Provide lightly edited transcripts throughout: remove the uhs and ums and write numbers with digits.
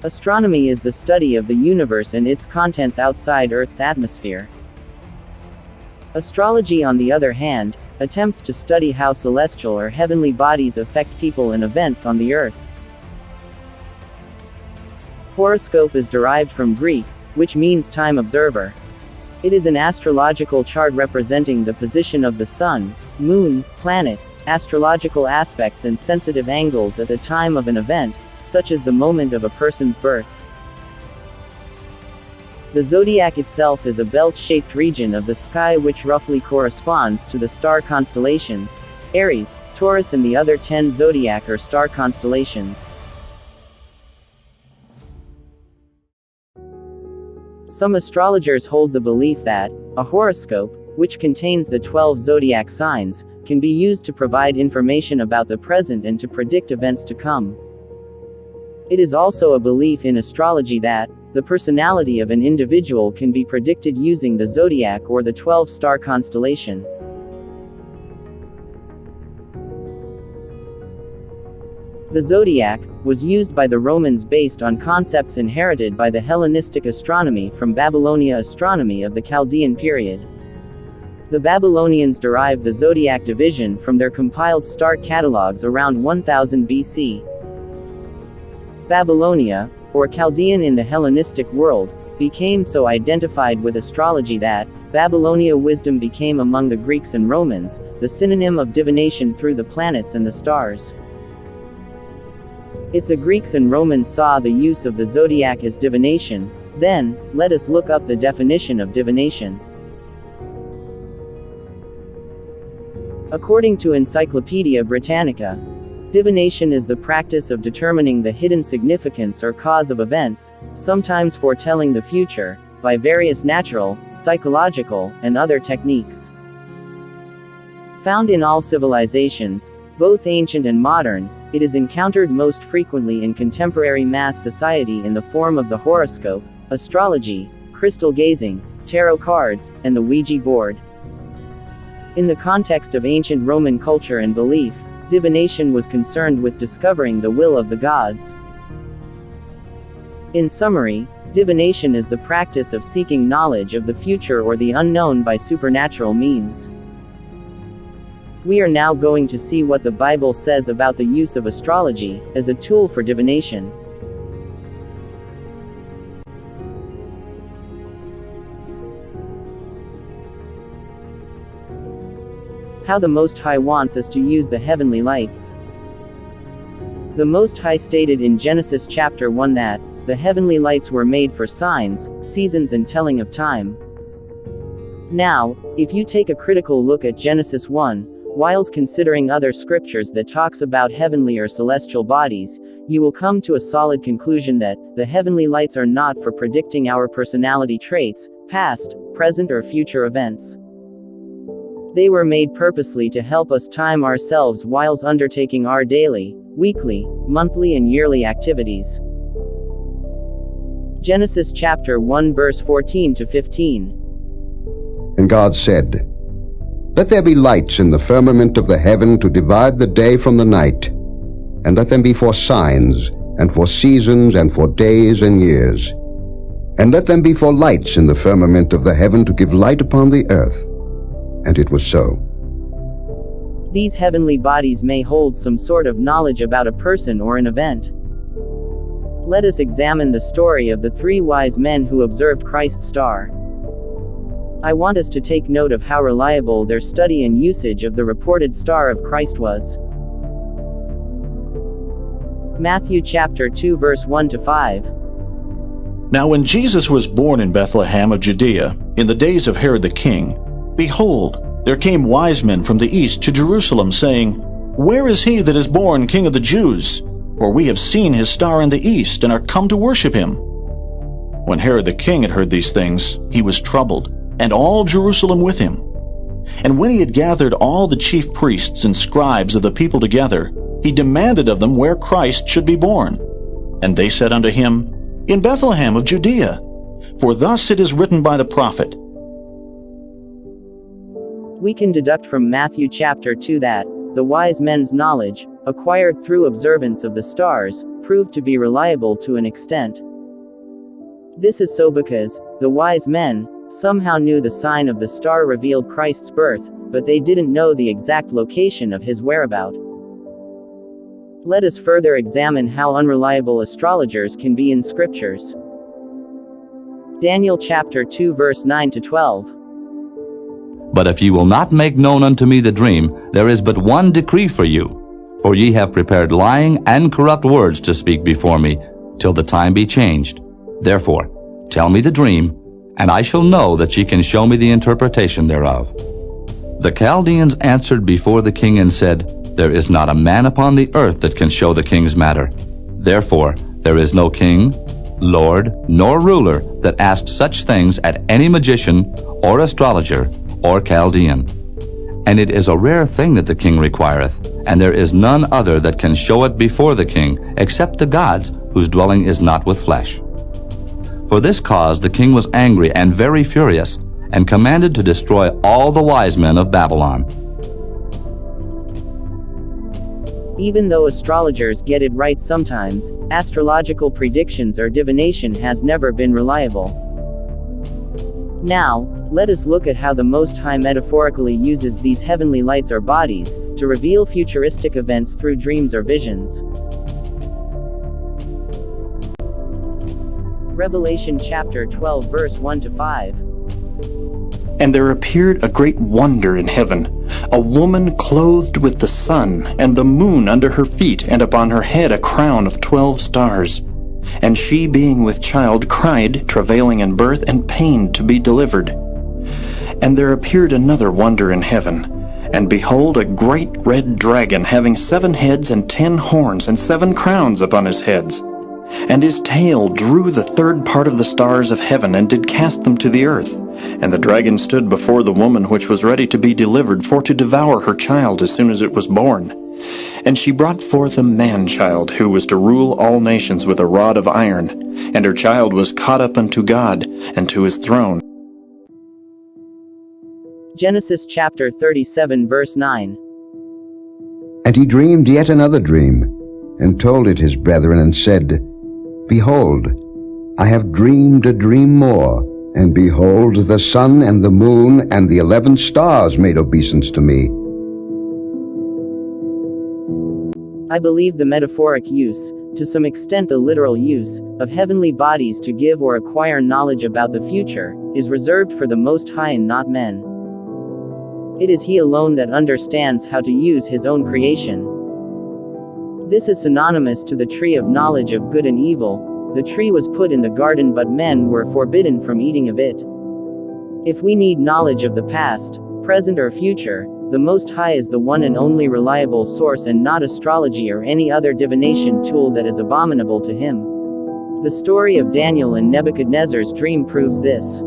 Astronomy is the study of the universe and its contents outside Earth's atmosphere. Astrology, on the other hand, attempts to study how celestial or heavenly bodies affect people and events on the Earth. Horoscope is derived from Greek, which means time observer. It is an astrological chart representing the position of the sun, moon, planet, astrological aspects and sensitive angles at the time of an event, such as the moment of a person's birth. The zodiac itself is a belt-shaped region of the sky which roughly corresponds to the star constellations, Aries, Taurus and the other 10 zodiac or star constellations. Some astrologers hold the belief that a horoscope, which contains the 12 zodiac signs, can be used to provide information about the present and to predict events to come. It is also a belief in astrology that the personality of an individual can be predicted using the zodiac or the 12-star constellation. The zodiac was used by the Romans based on concepts inherited by the Hellenistic astronomy from Babylonia astronomy of the Chaldean period. The Babylonians derived the zodiac division from their compiled star catalogues around 1000 BC. Babylonia, or Chaldean in the Hellenistic world, became so identified with astrology that Babylonia wisdom became among the Greeks and Romans the synonym of divination through the planets and the stars. If the Greeks and Romans saw the use of the zodiac as divination, then let us look up the definition of divination. According to Encyclopedia Britannica, divination is the practice of determining the hidden significance or cause of events, sometimes foretelling the future, by various natural, psychological, and other techniques. Found in all civilizations, both ancient and modern, it is encountered most frequently in contemporary mass society in the form of the horoscope, astrology, crystal gazing, tarot cards, and the Ouija board. In the context of ancient Roman culture and belief, divination was concerned with discovering the will of the gods. In summary, divination is the practice of seeking knowledge of the future or the unknown by supernatural means. We are now going to see what the Bible says about the use of astrology as a tool for divination. How the Most High wants us to use the heavenly lights. The Most High stated in Genesis chapter 1 that the heavenly lights were made for signs, seasons and telling of time. Now, if you take a critical look at Genesis 1, whilst considering other scriptures that talks about heavenly or celestial bodies, you will come to a solid conclusion that the heavenly lights are not for predicting our personality traits, past, present or future events. They were made purposely to help us time ourselves whilst undertaking our daily, weekly, monthly and yearly activities. Genesis chapter 1 verse 14 to 15. And God said, Let there be lights in the firmament of the heaven to divide the day from the night, and let them be for signs, and for seasons, and for days and years. And let them be for lights in the firmament of the heaven to give light upon the earth. And it was so. These heavenly bodies may hold some sort of knowledge about a person or an event. Let us examine the story of the 3 wise men who observed Christ's star. I want us to take note of how reliable their study and usage of the reported star of Christ was. Matthew chapter 2 verse 1 to 5. Now when Jesus was born in Bethlehem of Judea, in the days of Herod the king, behold, there came wise men from the east to Jerusalem, saying, Where is he that is born King of the Jews? For we have seen his star in the east, and are come to worship him. When Herod the king had heard these things, he was troubled, and all Jerusalem with him. And when he had gathered all the chief priests and scribes of the people together, he demanded of them where Christ should be born. And they said unto him, In Bethlehem of Judea. For thus it is written by the prophet, We can deduct from Matthew chapter 2 that the wise men's knowledge acquired through observance of the stars, proved to be reliable to an extent. This is so because the wise men somehow knew the sign of the star revealed Christ's birth, but they didn't know the exact location of his whereabout. Let us further examine how unreliable astrologers can be in scriptures. Daniel chapter 2 verse 9 to 12. But if ye will not make known unto me the dream, there is but one decree for you. For ye have prepared lying and corrupt words to speak before me, till the time be changed. Therefore, tell me the dream, and I shall know that ye can show me the interpretation thereof. The Chaldeans answered before the king and said, There is not a man upon the earth that can show the king's matter. Therefore, there is no king, lord, nor ruler that asks such things at any magician, or astrologer, or Chaldean. And it is a rare thing that the king requireth, and there is none other that can show it before the king, except the gods, whose dwelling is not with flesh. For this cause the king was angry and very furious, and commanded to destroy all the wise men of Babylon. Even though astrologers get it right sometimes, astrological predictions or divination has never been reliable. Now, let us look at how the Most High metaphorically uses these heavenly lights or bodies to reveal futuristic events through dreams or visions. Revelation chapter 12 verse 1 to 5. And there appeared a great wonder in heaven, a woman clothed with the sun, and the moon under her feet, and upon her head a crown of 12 stars. And she, being with child, cried, travailing in birth, and pained to be delivered. And there appeared another wonder in heaven, and behold, a great red dragon, having 7 heads and 10 horns, and 7 crowns upon his heads. And his tail drew the 3rd part of the stars of heaven, and did cast them to the earth. And the dragon stood before the woman which was ready to be delivered, for to devour her child as soon as it was born. And she brought forth a man-child, who was to rule all nations with a rod of iron. And her child was caught up unto God, and to his throne. Genesis chapter 37 verse 9. And he dreamed yet another dream, and told it his brethren, and said, Behold, I have dreamed a dream more, and behold, the sun and the moon and the 11 stars made obeisance to me. I believe the metaphoric use, to some extent the literal use, of heavenly bodies to give or acquire knowledge about the future, is reserved for the Most High and not men. It is He alone that understands how to use His own creation. This is synonymous to the tree of knowledge of good and evil. The tree was put in the garden, but men were forbidden from eating of it. If we need knowledge of the past, present or future, the Most High is the one and only reliable source, and not astrology or any other divination tool that is abominable to Him. The story of Daniel and Nebuchadnezzar's dream proves this.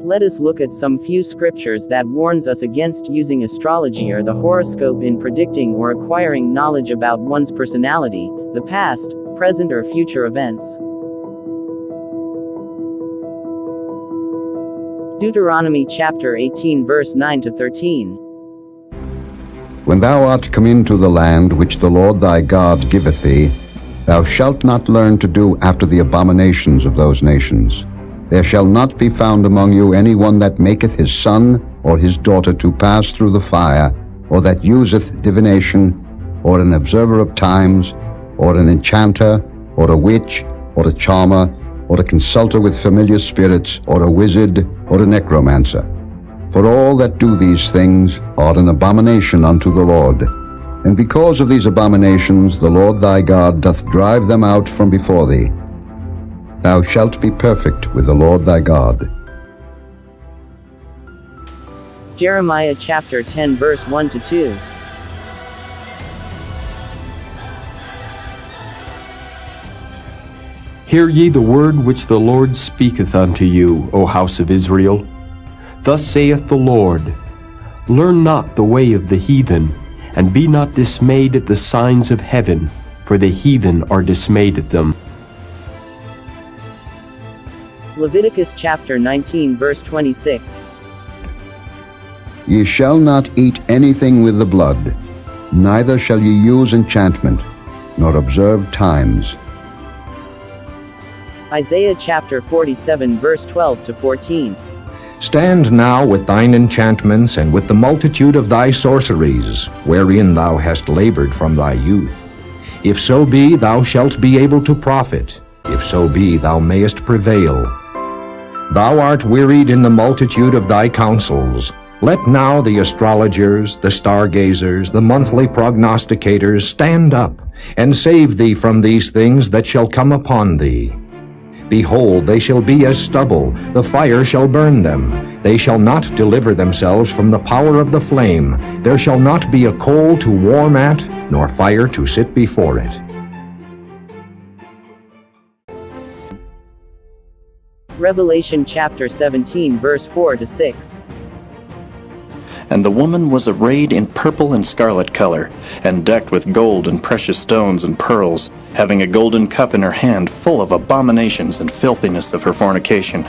Let us look at some few scriptures that warns us against using astrology or the horoscope in predicting or acquiring knowledge about one's personality, the past, present or future events. Deuteronomy chapter 18 verse 9 to 13. When thou art come into the land which the Lord thy God giveth thee, thou shalt not learn to do after the abominations of those nations. There shall not be found among you any one that maketh his son or his daughter to pass through the fire, or that useth divination, or an observer of times, or an enchanter, or a witch, or a charmer, or a consulter with familiar spirits, or a wizard, or a necromancer. For all that do these things are an abomination unto the Lord. And because of these abominations the Lord thy God doth drive them out from before thee. Thou shalt be perfect with the Lord thy God. Jeremiah chapter 10 verse 1 to 2. Hear ye the word which the Lord speaketh unto you, O house of Israel. Thus saith the Lord, Learn not the way of the heathen, and be not dismayed at the signs of heaven, for the heathen are dismayed at them. Leviticus chapter 19 verse 26. Ye shall not eat anything with the blood, neither shall ye use enchantment, nor observe times. Isaiah chapter 47 verse 12 to 14. Stand now with thine enchantments and with the multitude of thy sorceries, wherein thou hast labored from thy youth. If so be thou shalt be able to profit, if so be thou mayest prevail. Thou art wearied in the multitude of thy counsels. Let now the astrologers, the stargazers, the monthly prognosticators stand up, and save thee from these things that shall come upon thee. Behold, they shall be as stubble, the fire shall burn them. They shall not deliver themselves from the power of the flame. There shall not be a coal to warm at, nor fire to sit before it. Revelation chapter 17 verse 4 to 6. And the woman was arrayed in purple and scarlet color, and decked with gold and precious stones and pearls, having a golden cup in her hand full of abominations and filthiness of her fornication.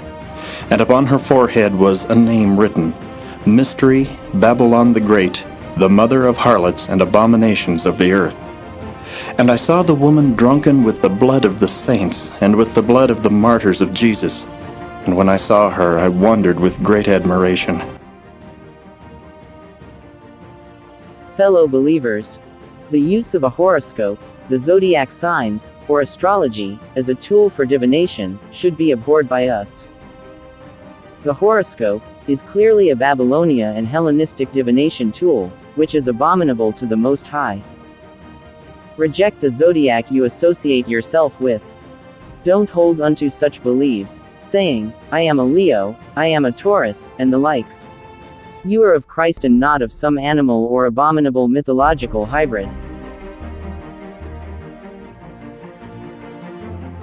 And upon her forehead was a name written, Mystery, Babylon the Great, the mother of harlots and abominations of the earth. And I saw the woman drunken with the blood of the saints, and with the blood of the martyrs of Jesus. And when I saw her, I wondered with great admiration. Fellow believers, the use of a horoscope, the zodiac signs, or astrology, as a tool for divination, should be abhorred by us. The horoscope is clearly a Babylonia and Hellenistic divination tool, which is abominable to the Most High. Reject the zodiac you associate yourself with. Don't hold unto such beliefs, saying, I am a Leo, I am a Taurus, and the likes. You are of Christ and not of some animal or abominable mythological hybrid.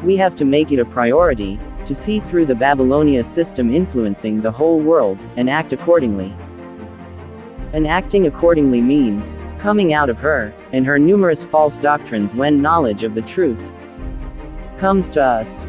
We have to make it a priority to see through the Babylonia system influencing the whole world, and act accordingly. And acting accordingly means coming out of her and her numerous false doctrines when knowledge of the truth comes to us.